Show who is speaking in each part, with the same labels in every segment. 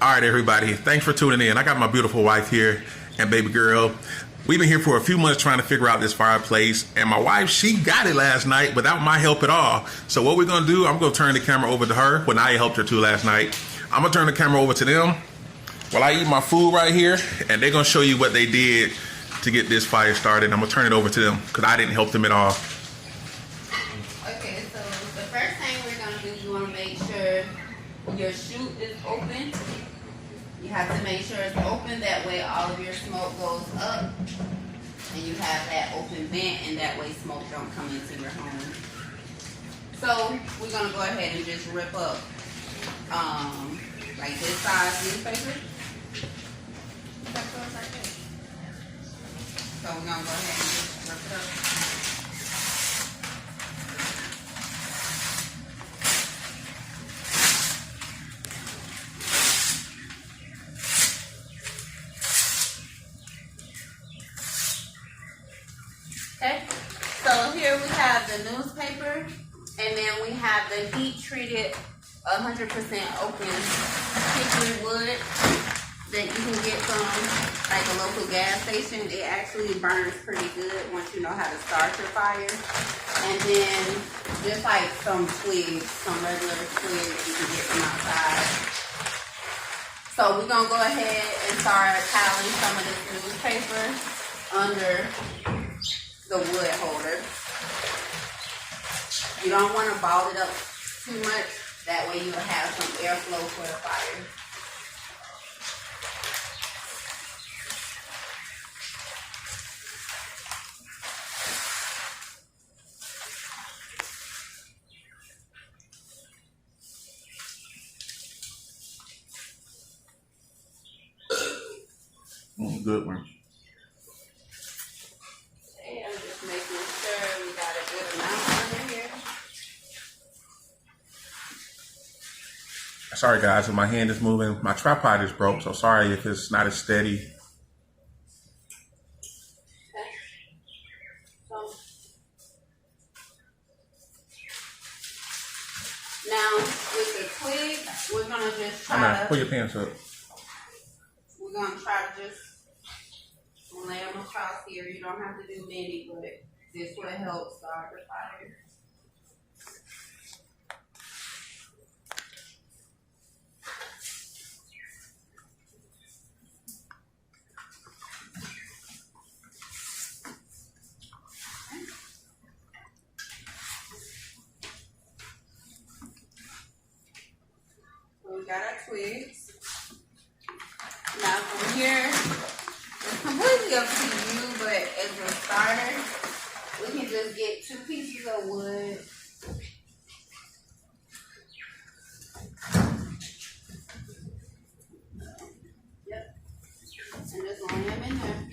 Speaker 1: All right, everybody. Thanks for tuning in. I got my beautiful wife here and baby girl. We've been here for a few months trying to figure out this fireplace. And my wife, she got it last night without my help at all. So what we're going to do, I'm going to turn the camera over to her. Well, I helped her too last night. I'm going to turn the camera over to them while I eat my food right here. And they're going to show you what they did to get this fire started. I'm going to turn it over to them because I didn't help them at all.
Speaker 2: Okay, so the first thing we're going to do, you want to make sure your chute is open. You have to make sure it's open, that way all of your smoke goes up and you have that open vent, and that way smoke don't come into your home. So we're going to go ahead and just rip up like this size newspaper. So we're going to go ahead and just rip it up. Okay, so here we have the newspaper, and then we have the heat treated 100% open hickory wood that you can get from like a local gas station. It actually burns pretty good once you know how to start your fire. And then just like some twigs, some regular twigs you can get from outside. So we're gonna go ahead and start piling some of this newspaper under the wood holder. You don't want to ball it up too much. That way you'll have some airflow for the fire.
Speaker 1: Good one.
Speaker 2: I'm just making sure we got a good amount under here.
Speaker 1: Sorry guys, if my hand is moving. My tripod is broke, so sorry if it's not as steady.
Speaker 2: Okay. So, now with the twig, we're gonna just try to
Speaker 1: Pull your pants up.
Speaker 2: we're gonna try to just lay them across here. You don't have to do many, but this will help start the fire. So we got our twigs. Now from here, it's completely up to you, but as a starter, we can just get 2 pieces of wood. Yep. And just lay them in there.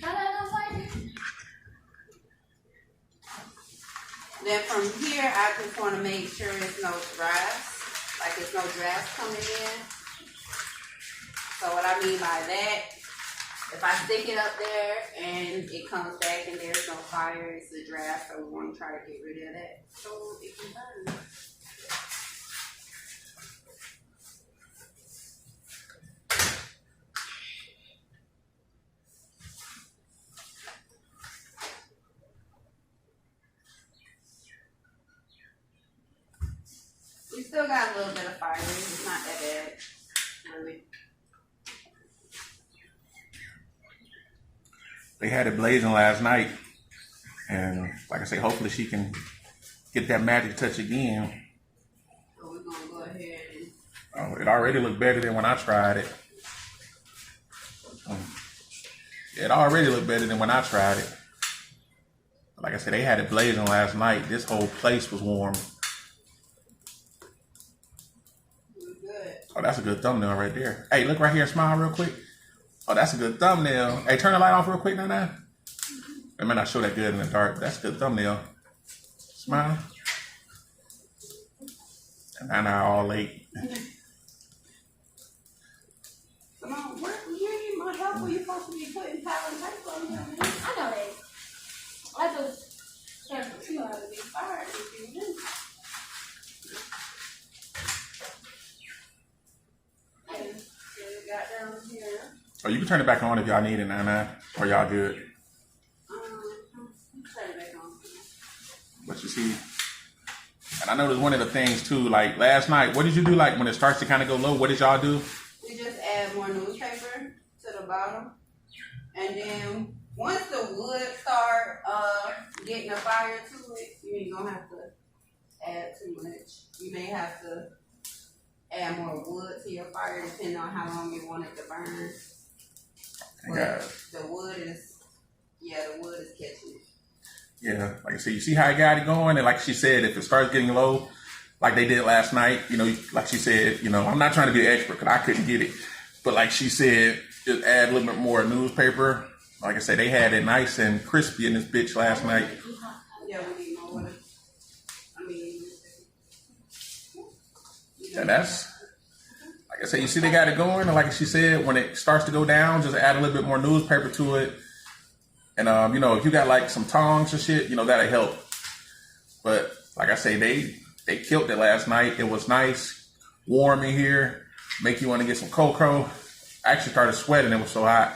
Speaker 2: Then from here, I just want to make sure there's no drafts, like there's no drafts coming in. So what I mean by that, if I stick it up there and it comes back and there's no fire, it's a draft, so we want to try to get rid of that so it can burn. We still got a little bit of fire, it's not that bad, really.
Speaker 1: They had it blazing last night, and like I say, hopefully she can get that magic touch again.
Speaker 2: So we're gonna go ahead and
Speaker 1: It already looked better than when I tried it. It already looked better than when I tried it. Like I said, they had it blazing last night. This whole place was warm.
Speaker 2: we're good.
Speaker 1: Oh, that's a good thumbnail right there. Hey, look right here. Smile real quick. Oh, that's a good thumbnail. Hey, turn the light off real quick, Nana. It may not show that good in the dark, but that's a good thumbnail. Smile. And Nana all late.
Speaker 2: Come on, work. You need my help. Were you supposed to be putting power and tape on here?
Speaker 3: I know that. I just turned the two out of me.
Speaker 2: Alright, if you do. And so we got
Speaker 1: Or you can turn it back on if y'all need it, Nana. Or y'all good.
Speaker 2: Turn it back on.
Speaker 1: But you see, and I know there's one of the things too, like last night, what did you do like when it starts to kind of go low? What did y'all do?
Speaker 2: We just add more newspaper to the bottom. And then once the wood start getting a fire to it, you ain't gonna have to add too much. You may have to add more wood to your fire depending on how long you want it to burn. But the wood is catching it.
Speaker 1: Yeah, like I said, you see how I got it going? And like she said, if it starts getting low, like they did last night, you know, like she said, you know, I'm not trying to be an expert because I couldn't get it. But like she said, just add a little bit more newspaper. Like I said, they had it nice and crispy in this bitch last night.
Speaker 2: Yeah, we need more water.
Speaker 1: And that's, like I said, you see they got it going. And like she said, when it starts to go down, just add a little bit more newspaper to it. And, you know, if you got like some tongs or shit, you know, that'll help. But like I say, they killed it last night. It was nice, warm in here, make you want to get some cocoa. I actually started sweating. It was so hot.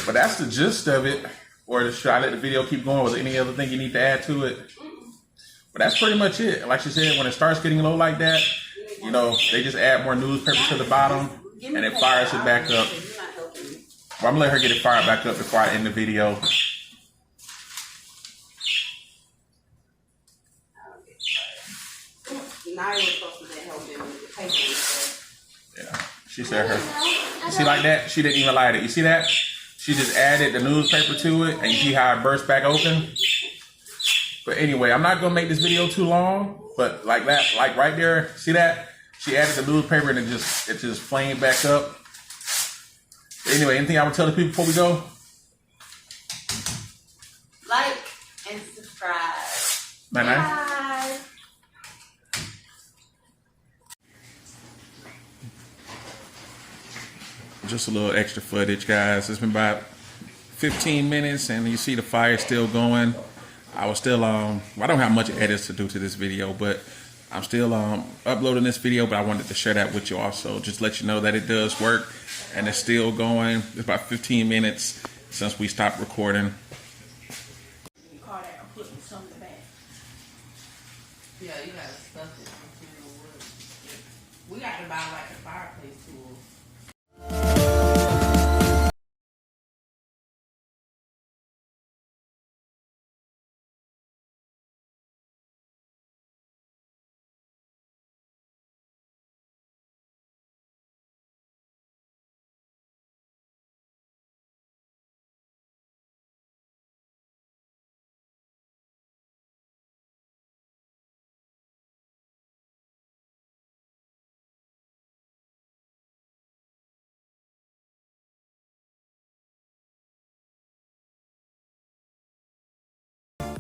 Speaker 1: But that's the gist of it. Or should I let the video keep going? Was there any other thing you need to add to it? But that's pretty much it. Like she said, when it starts getting low like that, you know, they just add more newspaper to the bottom and it fires it back up. Well, I'm gonna let her get it fired back up before I end the video. Yeah, she said her. You see like that? She didn't even light it. You see that? She just added the newspaper to it, and you see how it burst back open? But anyway, I'm not gonna make this video too long, but like that, like right there, see that? She added the newspaper and it just flamed back up. Anyway, anything I would tell the people before we go?
Speaker 2: Like and subscribe.
Speaker 1: Bye. Just a little extra footage, guys. It's been about 15 minutes and you see the fire still going. I was still, I don't have much edits to do to this video, but I'm still uploading this video, but I wanted to share that with you also. Just let you know that it does work and it's still going. It's about 15 minutes since we stopped recording.
Speaker 3: You call that I'm putting some in the bag.
Speaker 2: Yeah, you gotta stuff it into the wood. We got to buy like a fireplace tool.